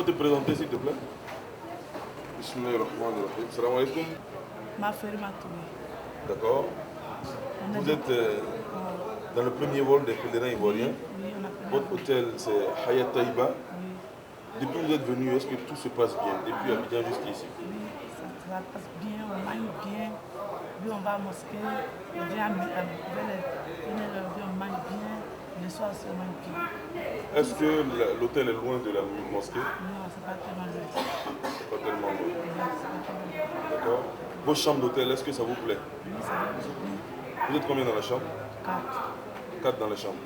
Faut te présenter s'il te plaît. Bismillahirrahmanirrahim. Salam alaikum. Ma ferme Touré. D'accord. Vous êtes dans le premier vol des pèlerins ivoiriens. Oui, on a fait Votre hôtel c'est Hayat Taïba. Oui, Depuis que vous êtes venu, est-ce que tout se passe bien depuis Abidjan jusqu'ici? oui, ça passe bien, on mange bien. Puis on va à la mosquée, on vient on mange bien. Le soir aussi on mange bien. Est-ce que l'hôtel est loin de la mosquée? Non, c'est pas tellement loin. C'est pas tellement loin. Oui, c'est pas tellement loin. D'accord. Vos chambres d'hôtel, est-ce que ça vous plaît? Oui, ça va bien. Vous êtes combien dans la chambre? 4. 4 dans la chambre.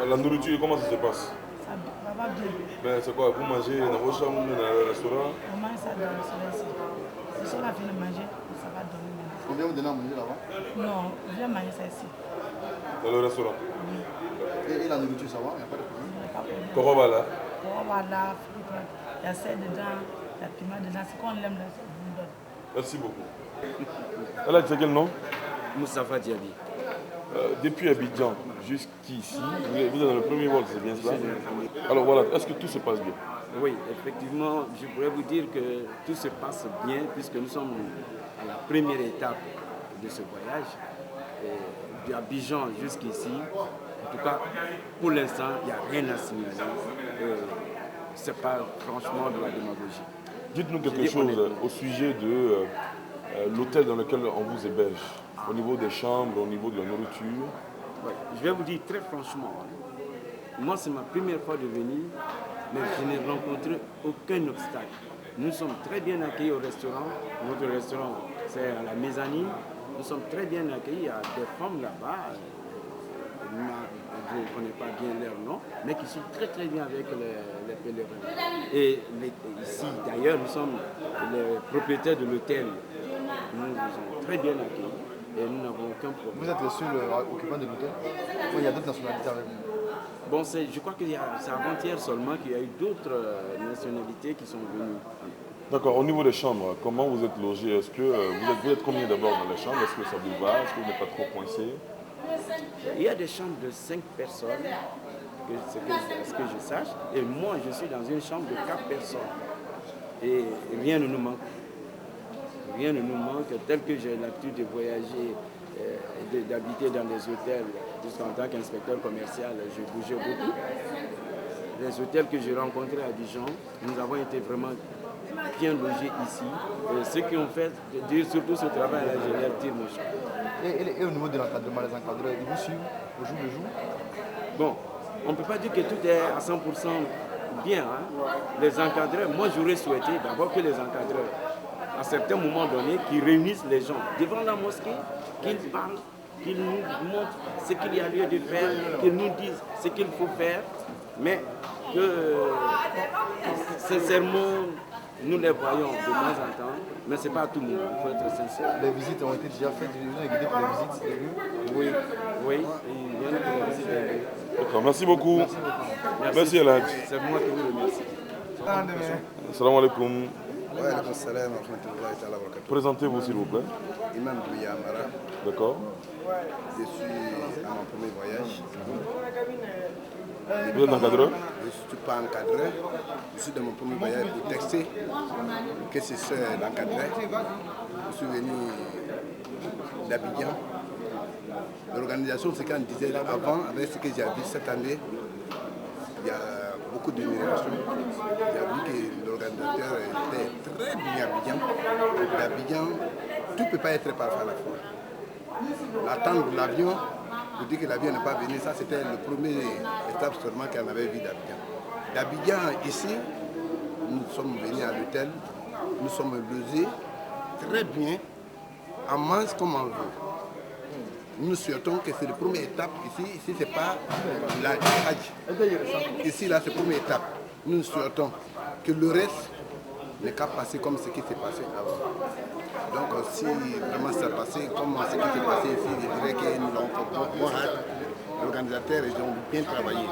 La nourriture, comment ça se passe? Ça va bien. Ben, c'est quoi? Vous mangez dans vos chambres ou dans le restaurant? On mange ça dans le soleil ici. Si on a fini de manger, ça va dormir maintenant. On vient vous donner à manger là-bas. Non, on vient manger ça ici. Dans le restaurant? Oui, Et la nourriture, ça va, il n'y a pas de problème. il n'y a pas de problème. Korobala. Voilà, il y a sel dedans, il y a piment dedans. C'est qu'on l'aime, là, c'est bon. Merci beaucoup. Alors, tu sais quel nom? Moustapha Diaby. Depuis Abidjan jusqu'ici, vous êtes dans le premier vol, c'est bien cela? Alors voilà, est-ce que tout se passe bien? Oui, effectivement, je pourrais vous dire que tout se passe bien puisque nous sommes à la première étape de ce voyage. Et d'Abidjan jusqu'ici, en tout cas, pour l'instant, il n'y a rien à signaler. Ce n'est pas franchement de la démagogie. Dites-nous quelque chose au sujet de l'hôtel dans lequel on vous héberge, au niveau des chambres, au niveau de la nourriture. Ouais, je vais vous dire très franchement, moi c'est ma première fois de venir, mais je n'ai rencontré aucun obstacle. Nous sommes très bien accueillis au restaurant. Notre restaurant, c'est à la mezzanine. Nous sommes très bien accueillis. Il y a des femmes là-bas, je ne connais pas bien leur nom, mais qui sont très très bien avec les pèlerins. Et ici, d'ailleurs, nous sommes les propriétaires de l'hôtel. Nous nous sommes très bien accueillis et nous n'avons aucun problème. Vous êtes le seul occupant de l'hôtel? Il y a d'autres nationalités avec vous? Bon, je crois que c'est avant-hier seulement qu'il y a eu d'autres nationalités qui sont venues. D'accord, au niveau des chambres, comment vous êtes logés? Est-ce que vous êtes combien d'abord dans les chambres? Est-ce que ça vous va? Est-ce que vous n'êtes pas trop coincé? Il y a des chambres de 5 personnes, ce que je sache, et moi je suis dans une chambre de 4 personnes. Et rien ne nous manque. Rien ne nous manque, tel que j'ai l'habitude de voyager, d'habiter dans des hôtels, puisqu'en tant qu'inspecteur commercial, je bougeais beaucoup. Les hôtels que j'ai rencontrés à Dijon, nous avons été vraiment bien logés ici. Et ceux qui ont fait, surtout ce travail-là, je leur tire mon chapeau. Et au niveau de l'encadrement, les encadreurs, ils vous suivent au jour le jour? Bon, on ne peut pas dire que tout est à 100% bien. Hein. Les encadreurs, moi j'aurais souhaité d'abord que les encadreurs, à certains moments donnés, qu'ils réunissent les gens devant la mosquée, qu'ils parlent, qu'ils nous montrent ce qu'il y a lieu de faire, qu'ils nous disent ce qu'il faut faire, mais que sincèrement, nous les voyons de temps en temps, mais ce n'est pas à tout le monde, il faut être sincère. Les visites ont été déjà faites, ils ont guidé pour les visites des lieux? Oui, oui, ils viennent pour les visites des lieux. D'accord, merci beaucoup. Merci Alhaj. C'est moi qui vous remercie. Salam alaikum. Wa alaykoum salam wa rahmatullahi ta'ala wa barakatuh. Présentez-vous s'il vous plaît. Imam Douya Amara, D'accord. je suis à mon premier voyage. Vous êtes encadreur? Je ne suis pas encadré. Je suis dans mon premier voyage pour tester que c'est l'encadré. Je suis venu d'Abidjan. L'organisation, c'est qu'on disait avant, avec ce que j'ai vu cette année, il y a beaucoup d'admiration. J'ai vu que l'organisateur était très bien à Abidjan. D'Abidjan, tout ne peut pas être parfait à la fois. L'attente de l'avion, pour dire que l'avion n'est pas venu, ça c'était le premier étape seulement qu'on avait vu d'Abidjan. D'Abidjan, ici, nous sommes venus à l'hôtel, nous sommes logés très bien, en mange comme on veut. Nous souhaitons que c'est la première étape ici. Ici, ce n'est pas la Hajj. Ici, là, c'est la première étape. Nous souhaitons que le reste n'est qu'à passer comme ce qui s'est passé avant. Donc, si vraiment ça passé comme ce qui s'est passé ici, je dirais que nous l'avons fait bon hâte. L'organisateur, ils ont bien travaillé.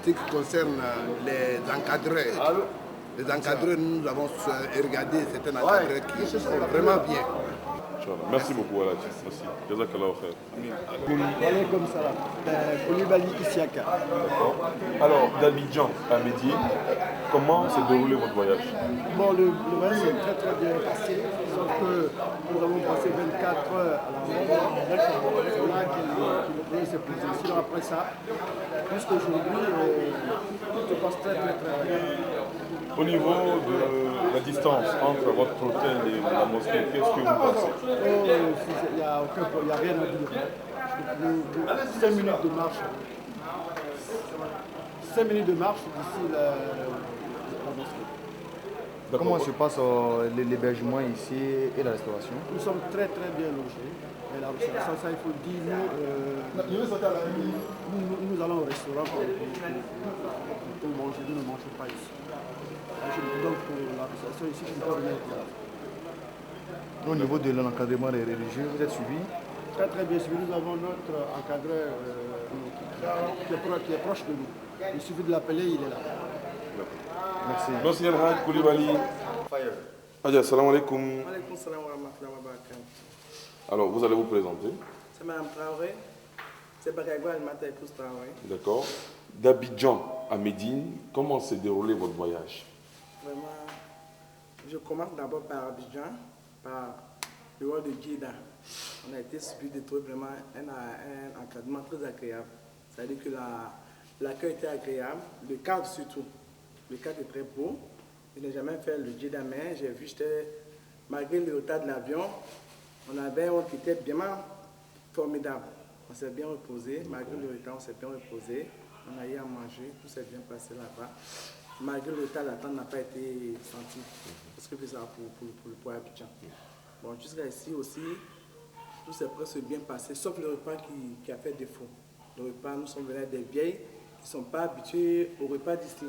Ce qui concerne les encadreurs, nous avons regardé certains encadreurs qui sont vraiment bien. Inch'Allah. Merci beaucoup, Aladji. Merci. Jazakallah khair. Comme ça va. Koulibaly Isiaka. D'accord. Alors, d'Abidjan à Médine, comment s'est déroulé votre voyage? Bon, le voyage s'est très très bien passé, sauf que nous avons passé 24 heures à la mer. C'est là que le problème s'est posé. Sinon, après ça, jusqu'aujourd'hui, tout se passe très très très bien. Au niveau de la distance entre votre hôtel et la mosquée, qu'est-ce que vous pensez? Il n'y a aucun problème, il n'y a rien à dire. 5 minutes de marche. 5 minutes de marche d'ici la mosquée. Comment se passe l'hébergement ici et la restauration? Nous sommes très très bien logés. Et la restauration, ça il faut le dire, nous allons au restaurant pour manger, nous ne mangeons pas ici. Donc la restauration ici, je ne peux pas venir là. Au niveau de l'encadrement religieux, vous êtes suivi? Très très bien suivi. Nous avons notre encadreur qui est proche de nous. Il suffit de l'appeler, il est là. Merci. Merci Al-Haj Koulibaly. Adja, salam alaikum. Alaikum salam wa rahmatullahi wa barakatuh. Alors, vous allez vous présenter. C'est Mme Traoré. C'est Bagagwa Al-Mata et tous Traoré. D'accord. D'Abidjan à Médine, comment s'est déroulé votre voyage? Vraiment, je commence d'abord par Abidjan, par le roi de Djida. On a été suivi de trouver vraiment un encadrement très agréable. C'est-à-dire que l'accueil était agréable, le cadre surtout. Le cadre est très beau. Je n'ai jamais fait le Djida, mais j'ai vu, malgré le retard de l'avion, on avait un hôte qui était vraiment formidable. On s'est bien reposé, malgré le retard, on s'est bien reposé. On a eu à manger, tout s'est bien passé là-bas. Malgré le retard, l'attente n'a pas été sentie. Parce que c'est ça pour Abidjan. Bon, jusqu'à ici aussi, tout s'est presque bien passé, sauf le repas qui a fait défaut. Le repas, nous sommes venus des vieilles qui ne sont pas habituées au repas d'ici.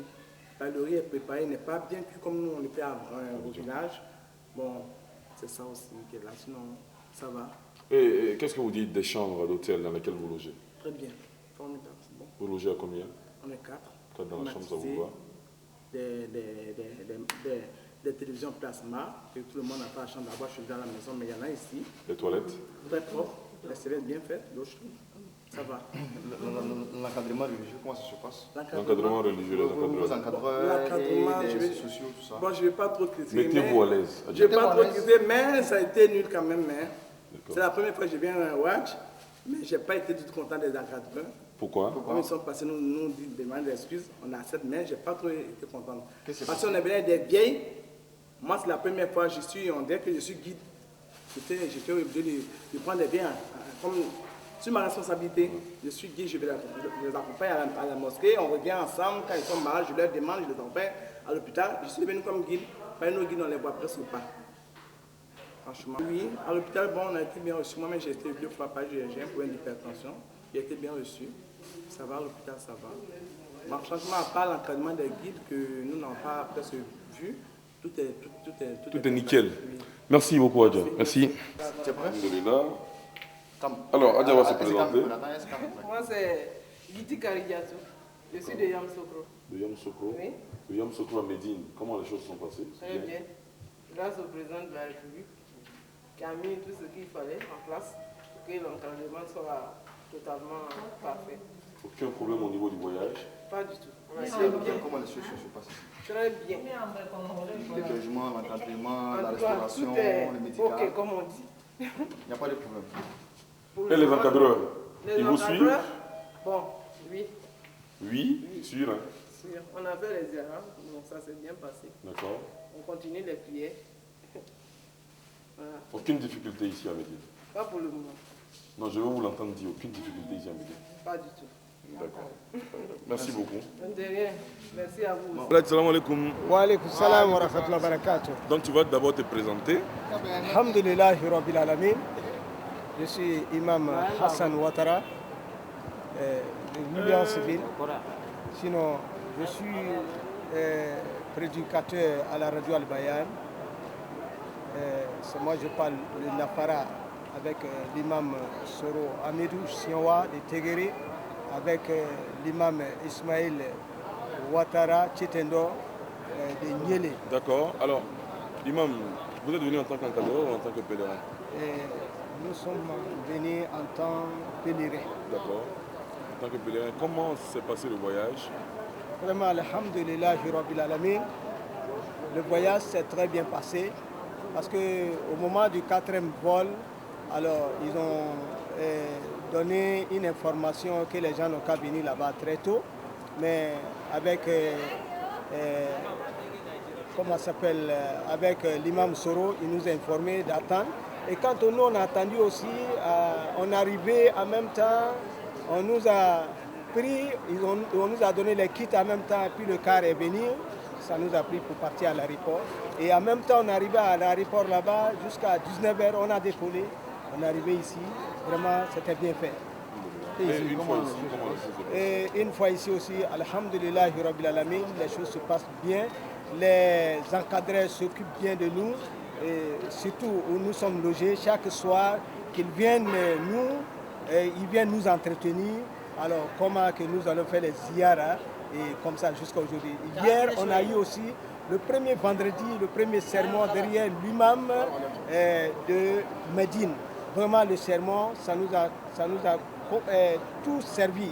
Le riz est préparé, il n'est pas bien cuit comme nous on le fait au village. Bon, c'est ça aussi qui est là, sinon ça va. Et qu'est-ce que vous dites des chambres d'hôtel dans lesquelles vous logez? Très bien, formidable, c'est bon. Vous logez à combien? On est 4. 4 dans la chambre, ça vous va? Des télévisions plasma, que tout le monde n'a pas la chambre là-bas, je suis dans la maison, mais il y en a ici. Les toilettes? Très propre, la sellette bien faite, l'eau chaude, ça va. L'encadrement religieux, comment ça se passe? L'encadrement religieux, les Vos encadreurs. encadreurs et les sociaux, tout ça. Bon, je ne vais pas trop critiquer. Mettez-vous à l'aise. Je ne vais pas trop critiquer, mais ça a été nul quand même. C'est la première fois que je viens à Watch, mais je n'ai pas été du tout content des encadreurs. Pourquoi? Comme ils sont passés, nous demandent des excuses, on accepte, mais je n'ai pas trop été content. Parce qu'on est venu des vieilles. Moi, c'est la première fois que je suis, on dirait que je suis guide. J'étais obligé de prendre des biens. Comme sur ma responsabilité, je suis guide, je les accompagne à la mosquée, on revient ensemble. Quand ils sont malades, je leur demande, je les accompagne à l'hôpital. Je suis venu comme guide, mais nos guides, on ne les voit presque pas. Franchement. Oui, à l'hôpital, bon, on a été bien reçu. Moi-même, j'ai été 2 fois par jour, j'ai un problème d'hypertension. J'ai été bien reçu. Ça va, à l'hôpital, ça va. Bon, franchement, à part l'encadrement des guides que nous n'avons pas presque vu, tout est nickel. Oui. Merci beaucoup, Adja. Merci. Tu es prêt? Alors, Adja va se présenter. Moi, c'est Giti Karigiatou. Je suis de Yamsokro. De Yamsokro? Oui. De Yamsokro à Médine. Comment les choses sont passées? Très bien. Grâce au président de la République qui a mis tout ce qu'il fallait en place pour que l'encadrement soit totalement parfait. Aucun problème au niveau du voyage? Pas du tout. Comment les choses se passent? Très bien. L'hébergement, l'encadrement, la En tout cas, restauration, tout est les médicaments. ok, comme on dit. Il n'y a pas de problème. Pour Et les encadreurs? Les Ils vous suivent? Bon, oui. Oui, sûr. Hein? Sûr. On a fait les erreurs, donc ça s'est bien passé. D'accord. On continue les prières. Voilà. Aucune difficulté ici à Médine? Pas pour le moment. Non, je veux vous l'entendre dire, aucune difficulté ici à Médine? Pas du tout. D'accord. Merci beaucoup. De rien. Merci à vous. Salam alaikum. Wa alaikum salam wa rahmatullahi wa barakatuh. Donc tu vas d'abord te présenter. Alhamdulillah Rabbil Alamin. Je suis imam Hassan Ouattara de l'Union civile. Sinon, je suis prédicateur à la radio Al-Bayan. C'est moi je parle de Nafara avec l'imam Soro Amidou Sionwa de Tegueri, avec l'imam Ismaël Ouattara Tchetendo de Niélé. D'accord. Alors, imam, vous êtes venu en tant qu'encadreur ou en tant que pèlerin? nous sommes venus en tant que pèlerins. D'accord. En tant que pèlerin, comment s'est passé le voyage? Vraiment, alhamdulillah, Rabbil Alamin, le voyage s'est très bien passé parce qu'au moment du 4e vol, alors ils ont donné une information que les gens n'ont qu'à venir là-bas très tôt, mais avec comment s'appelle, avec l'imam Soro, il nous a informé d'attendre. Et quand nous on a attendu aussi, on arrivait en même temps, on nous a pris, on nous a donné les kits en même temps, et puis le car est venu, ça nous a pris pour partir à l'aéroport. Et en même temps, on arrivait à l'aéroport là-bas, jusqu'à 19h, on a décollé, on est arrivé ici, vraiment c'était bien fait. Et une fois ici aussi, alhamdulillah, Rabbil Alamin, les choses se passent bien. Les encadrés s'occupent bien de nous, et surtout où nous sommes logés chaque soir, qu'ils viennent ils viennent nous entretenir. Alors comment que nous allons faire les ziyara et comme ça jusqu'à aujourd'hui. Hier, on a eu aussi le premier vendredi, le premier sermon derrière l'imam de Médine. Vraiment le sermon, ça nous a tout servi.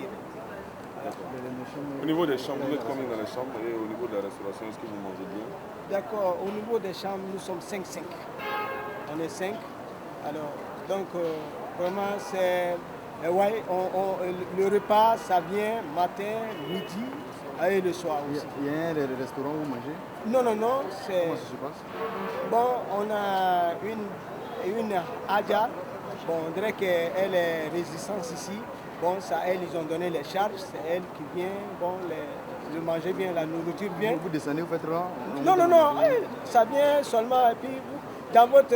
Au niveau des chambres, vous êtes combien dans les chambres et au niveau de la restauration, est-ce que vous mangez bien? D'accord, au niveau des chambres, nous sommes 5-5. On est 5. Alors, donc, vraiment, c'est. Ouais, le repas, ça vient matin, midi et le soir aussi. Il y a un restaurant où manger? Non. Comment ça se passe? Bon, on a une Adja. Bon, on dirait qu'elle est résistante ici. Bon, ça, ils ont donné les charges, c'est elle qui vient, bon, le manger bien, la nourriture bien. Vous descendez, vous faites là? Non, ça vient seulement, et puis vous, dans votre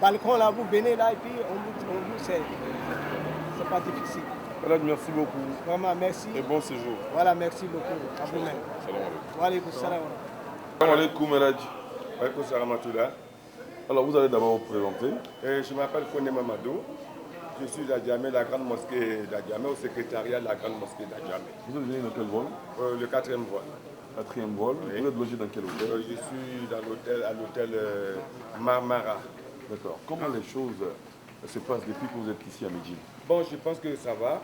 balcon là, vous venez là, et puis on vous c'est pas difficile. Voilà, merci beaucoup. Vraiment, merci. Et bon séjour. Voilà, merci beaucoup. À vous-même. Salam alaikum. Wa alaikum salam. Salam alaikum, Eladji. Alaikum salam atullah. Alors, vous allez d'abord vous présenter. Je m'appelle Kone Mamadou. Je suis d'Adjamé, la grande mosquée d'Adjamé, au secrétariat de la grande mosquée d'Adjamé. Vous êtes venu dans quel vol? Le 4e vol. 4e vol. Oui. Vous êtes logé dans quel hôtel? Je suis dans l'hôtel, à l'hôtel Marmara. D'accord. Comment les choses se passent depuis que vous êtes ici à Médine? Bon, je pense que ça va.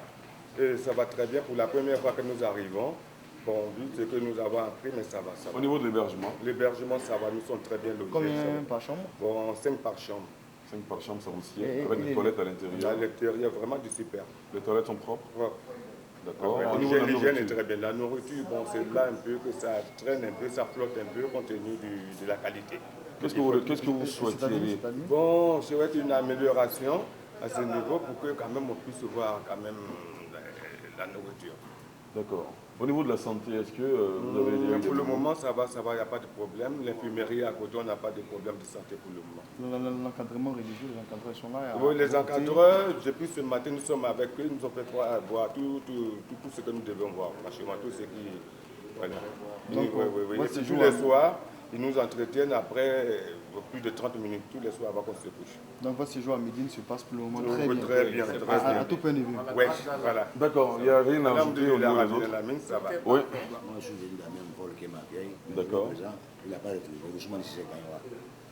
Ça va très bien pour la première fois que nous arrivons. Bon, vu ce que nous avons appris, mais ça va. Au niveau de l'hébergement? L'hébergement, ça va. Nous sommes très bien logés. Combien par chambre? Bon, 5 par chambre. 5 par chambre, ça vous sied, avec des toilettes à l'intérieur. À l'intérieur, vraiment du super. Les toilettes sont propres? Propre. D'accord. Ouais, Au niveau de la l'hygiène est nourriture? très bien. La nourriture, bon, c'est là un peu que ça traîne un peu, ça flotte un peu compte tenu de la qualité. Qu'est-ce que vous souhaitez? Bon, je souhaite une amélioration à ce niveau pour que quand même on puisse voir quand même la nourriture. D'accord. Au niveau de la santé, est-ce que vous avez des... Pour le moment, ça va, il n'y a pas de problème. L'infirmerie à côté, on n'a pas de problème de santé pour le moment. L'encadrement religieux, les encadreurs sont là. Oui, les encadreurs, depuis ce matin, nous sommes avec eux, nous ont fait voir tout ce que nous devons voir. Franchement, tout ce qui... Voilà. Donc, oui. Et puis, tous les soirs, ils nous entretiennent après plus de 30 minutes, tous les soirs avant qu'on se couche. Donc votre séjour à Médine se passe pour le moment Très bien. À tout point de vue. Oui, voilà. D'accord, il n'y a rien à ajouter au niveau des autres? Ça va. Oui. Moi, je suis venu dans le même vol que ma vieille. D'accord. Il n'a pas retrouvé. Ousmane Sissé Gagnoua.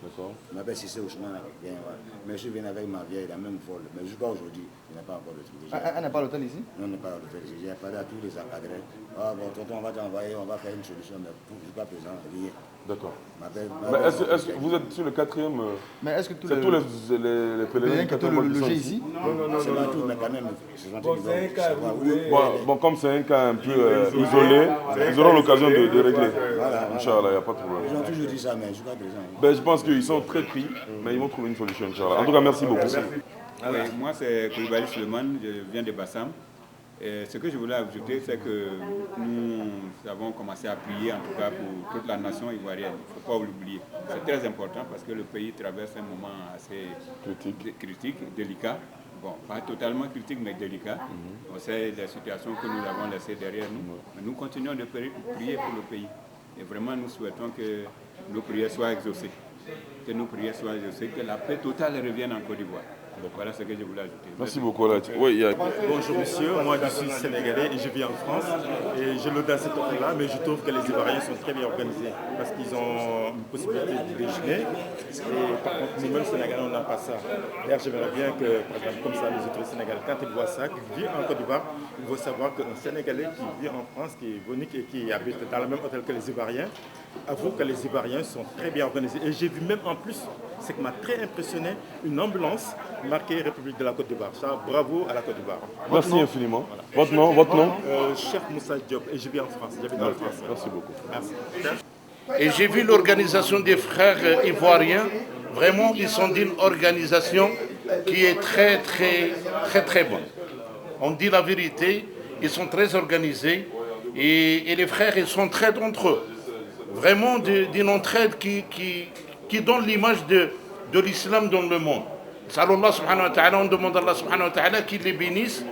D'accord. Je m'appelle Sissé Ousmane Gagnoua. Mais je suis venu avec ma vieille dans le même vol. Mais jusqu'à aujourd'hui, il n'a pas encore retrouvé. Elle n'a pas l'hôtel ici? Non, il n'a pas l'hôtel ici. J'ai parlé à tous les encadrés. Ah bon, tonton, on va t'envoyer, on va faire une solution. Mais jusqu'à présent, rien. D'accord. Mais est-ce que vous êtes sur le 4e? Mais est-ce que tous les pèlerins qui ont logé ici? Non, c'est pas tout, mais quand même, c'est un cas. Bon, comme c'est un cas un peu isolé, ils auront l'occasion de régler. Inch'Allah, il n'y a pas de problème. Ils ont toujours dit ça, mais jusqu'à présent. Ben, je pense qu'ils sont très pris, mais ils vont trouver une solution, Inch'Allah. En tout cas, merci beaucoup. Oui, moi, c'est Koulibaly Suleiman, je viens de Bassam. Et ce que je voulais ajouter, c'est que nous avons commencé à prier, en tout cas pour toute la nation ivoirienne. Il ne faut pas l'oublier. C'est très important parce que le pays traverse un moment assez critique, délicat. Bon, pas totalement critique, mais délicat. On sait les situations que nous avons laissées derrière nous. Mais nous continuons de prier pour le pays. Et vraiment, nous souhaitons que nos prières soient exaucées. Que nos prières soient exaucées, que la paix totale revienne en Côte d'Ivoire. Voilà ce que je voulais ajouter. Merci beaucoup. Oui, Bonjour monsieur, moi je suis sénégalais et je vis en France. Et je l'aide dans cette offre-là, mais je trouve que les Ivoiriens sont très bien organisés parce qu'ils ont une possibilité de déjeuner. Et par contre, nous-mêmes Sénégalais, on n'a pas ça. D'ailleurs, j'aimerais bien que, par exemple, comme ça, les autres Sénégalais, quand ils voient ça, qui vivent en Côte d'Ivoire, ils vont savoir qu'un Sénégalais qui vit en France, qui est venu et qui habite dans le même hôtel que les Ivoiriens, avoue que les Ivoiriens sont très bien organisés. Et j'ai vu même en plus, ce qui m'a très impressionné, une ambulance marquée République de la Côte d'Ivoire. Ça, bravo à la Côte d'Ivoire. Merci infiniment. Voilà. Votre nom Cheikh Moussa Diop, et je vis en France. J'habite en France. Merci beaucoup. Merci. Et j'ai vu l'organisation des frères ivoiriens. Vraiment, ils sont d'une organisation qui est très bonne. On dit la vérité, ils sont très organisés et les frères, ils sont très entre eux. Vraiment d'une entraide qui donne l'image de l'islam dans le monde. Allah subhanahu wa ta'ala, on demande à Allah subhanahu wa ta'ala qu'il les bénisse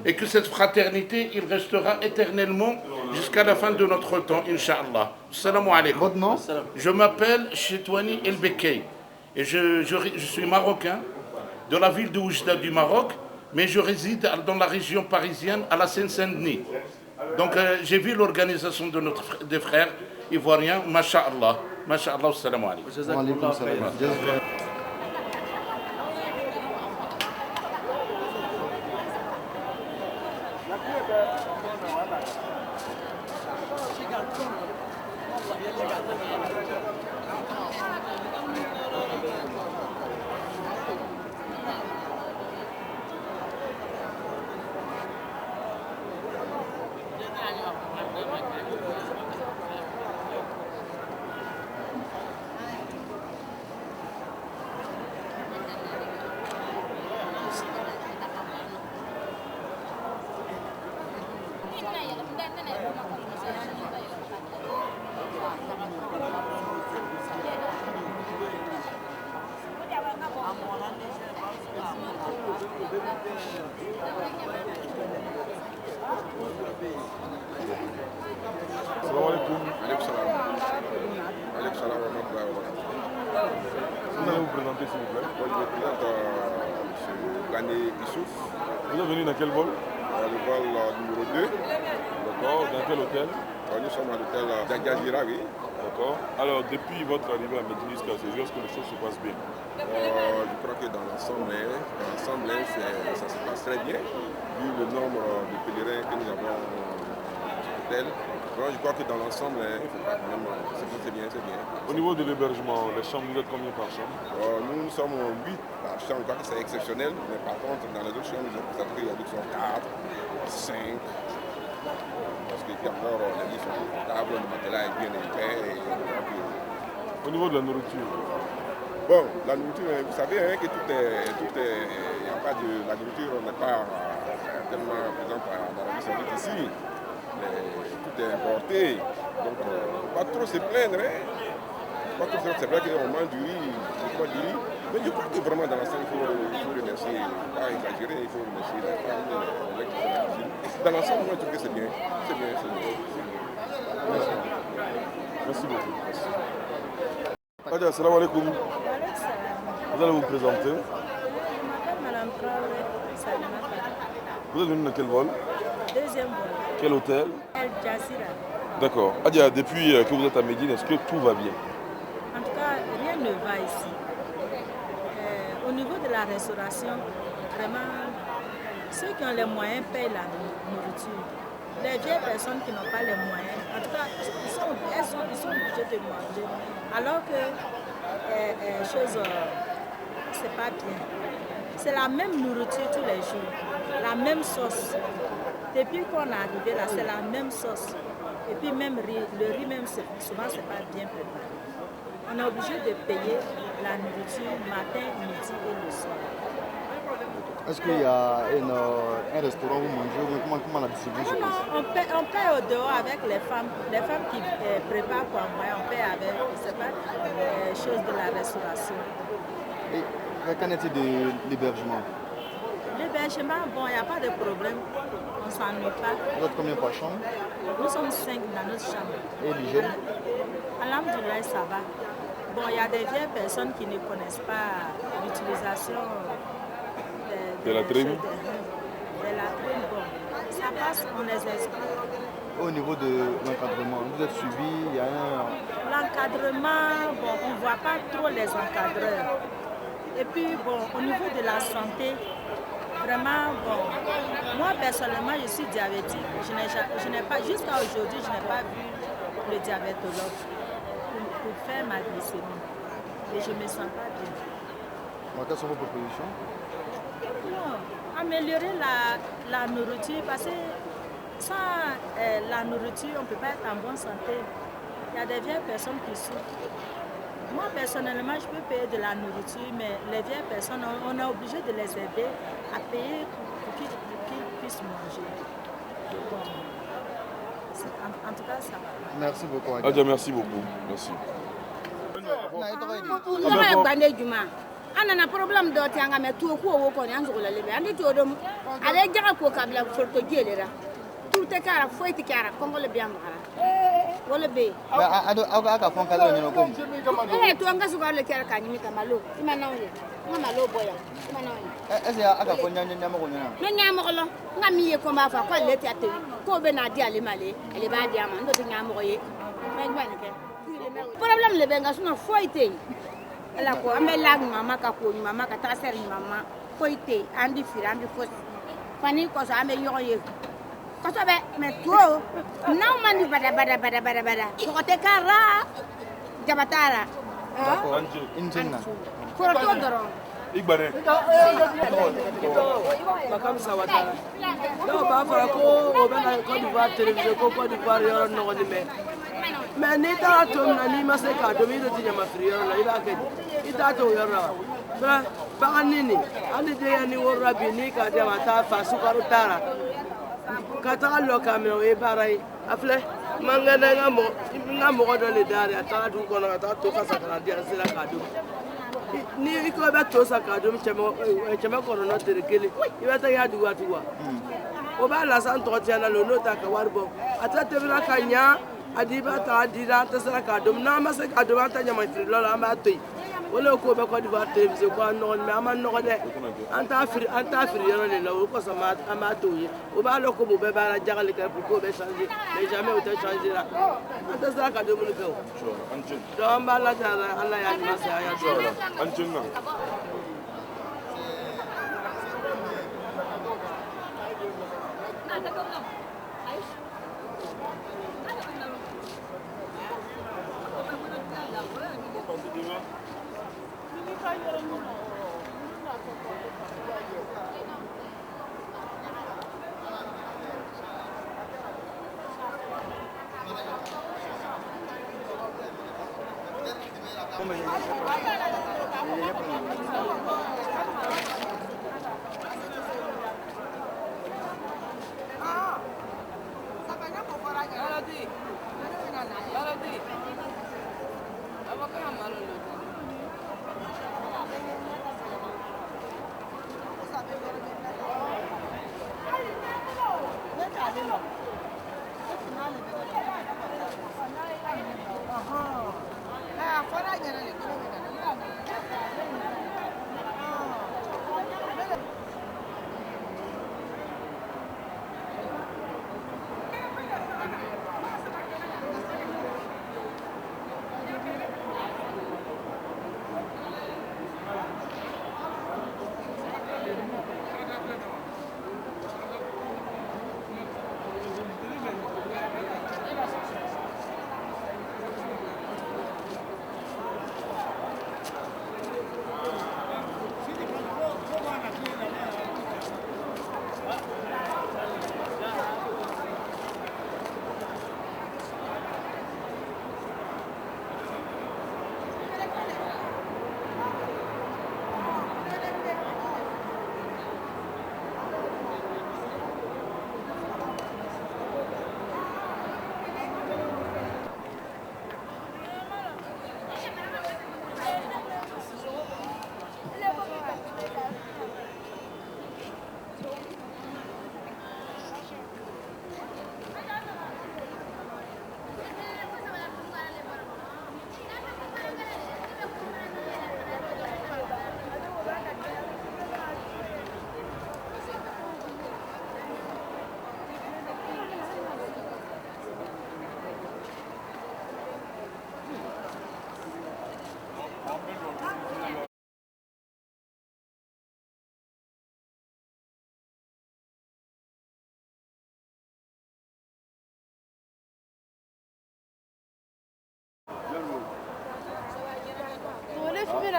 et que cette fraternité, il restera éternellement jusqu'à la fin de notre temps, Inch'Allah. Salam alaikum. Votre nom? Je m'appelle Chetouani El Bekay et je suis marocain de la ville de Oujda du Maroc, mais je réside dans la région parisienne à la Seine-Saint-Denis. Donc j'ai vu l'organisation des frères ivoiriens, Masha'Allah. Masha'Allah, salam alaikum. Salam alaikum. Vous allez vous présenter s'il vous plaît? Moi, je me présente M. Gane Issouf. Vous êtes venu dans quel vol? Le vol numéro 2. D'accord. Dans quel hôtel? Nous sommes à l'hôtel d'Agazira, oui. D'accord. Alors, depuis votre arrivée à Médine jusqu'à ce jour, est-ce que les choses se passent bien? Je crois que dans l'ensemble, ça se passe très bien, vu le nombre de pèlerins que nous avons à l'hôtel. Donc, je crois que dans l'ensemble, c'est bien, c'est bien. Au niveau de l'hébergement, les chambres, vous êtes combien par chambre? Nous sommes 8 par chambre, je crois que c'est exceptionnel, mais par contre, dans les autres chambres, je constate qu'il y a d'autres 4, 5. Parce que encore, les lits sont confortables, le matelas est bien épais. Au niveau de la nourriture? Bon, la nourriture, vous savez hein, que tout est, il n'y a pas de, la nourriture n'est pas tellement présente en Arabie Saoudite ici. Tout est importé, donc pas trop se plaindre. Hein. Pas trop se plaindre, c'est vrai qu'on mange du riz, mais je crois que vraiment dans l'ensemble, il faut remercier, il ne faut pas exagérer, il faut remercier la femme, cuisine. Dans l'ensemble, moi je trouve que c'est bien, c'est bien. Merci beaucoup. Merci. Salam alaikum. Vous allez vous présenter? Je m'appelle Madame Traoré Salimata. Vous êtes venu dans quel vol? Deuxième vol. Quel hôtel? El Jazeera. D'accord. Adia, depuis que vous êtes à Médine, est-ce que tout va bien? En tout cas, rien ne va ici. Au niveau de la restauration, vraiment, ceux qui ont les moyens payent la nourriture. Les vieilles personnes qui n'ont pas les moyens, en tout cas, ils sont obligés de manger. Alors que c'est pas bien. C'est la même nourriture tous les jours, la même sauce. Depuis qu'on est arrivé là, c'est la même sauce. Et puis même le riz même, souvent c'est pas bien préparé. On est obligé de payer la nourriture matin, midi et le soir. Est-ce qu'il y a un restaurant où vous mangez? Comment la distribution? Non, on paie au dehors avec les femmes qui préparent pour moi, on paie avec, je sais pas, les choses de la restauration. Et qu'en est-il de l'hébergement? L'hébergement, bon, il n'y a pas de problème, on ne s'ennuie pas. Vous êtes combien par chambre? Nous sommes 5 dans notre chambre. Et l'hygiène? Alhamdoulilah, ça va. Bon, il y a des vieilles personnes qui ne connaissent pas l'utilisation De la trim? De la trim, bon, ça passe, on les explique. Au niveau de l'encadrement, vous êtes suivi, il y a un... L'encadrement, bon, on ne voit pas trop les encadreurs. Et puis, bon, au niveau de la santé, vraiment, bon, moi personnellement, je suis diabétique. Je n'ai pas, jusqu'à aujourd'hui, je n'ai pas vu le diabétologue pour faire ma glycémie. Et je ne me sens pas bien. Quelles sont vos propositions? Non, améliorer la nourriture, parce que sans la nourriture, on ne peut pas être en bonne santé. Il y a des vieilles personnes qui souffrent. Moi, personnellement, je peux payer de la nourriture, mais les vieilles personnes, on est obligé de les aider à payer pour qu'ils puissent manger. Bon, en tout cas, ça. Merci beaucoup. Adja, merci beaucoup. Merci. Ana na problem do ti anga me tu ko wo ko ni anzo la lebe andi to do ale jaga ko kabla forto jelera tout te kara foi ti kara kongo le biam kara wala be ado aka fon kala ni ko to anga su le kara ka ni kamalo imana onye malo boya imana onye aka fon nyanya mo ko nyana no nyama ko lo nga mi ye ko ma fa ko le ti ate ko be na di ale male ele ba di ama ndo ti nyama ko ye me gba ni ke problem le be nga suna foi te ala ko ambe lag mama ka ko mama ka ta ser mama foite andi fira andi fos fani ko sa ambe yo ye ko so be me to na mani bada ko te kara jabatara injinna ko to doro Igbare. Bakam Sawatara. No, ba fara ko obena Côte d'Ivoire télévision ko Côte d'Ivoire yoro no ni me. Mais ni ta to na ni ma se ka do mi do ti nyama firi yoro la iba ke. Ita to yoro. Ba nini. Ani de ya ni wora bi ni ka de ma ta fa su karu tara. Ka ta lo ka me o e barai. Afle mangana ngamo ko do le dare ata du ko na ta to ka sakara dia sira ka do. Ni ko ba to saka do chema corona terekele iba ta ya duwa tuwa o ba la san to tiana lo no ta ka warbo ata te bla kanya adiba ta adira ta sara ka do na ma se ka do ta nyama firi lo la ma toy wala ko ba ko diva television ko no me ama no de anta firi yoro le lo ko sama ama toy o ba lo ko mo be ba la jagal ka ko be changer mais jamais o ta changer la anta sara ka do mo ko do ba la ta Allah ya ni sa ya do Anjuna.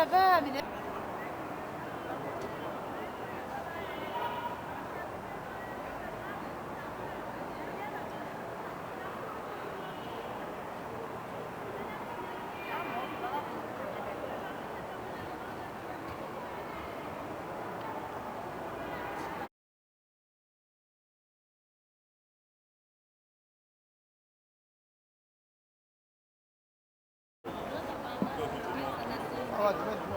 va, mais... Ah,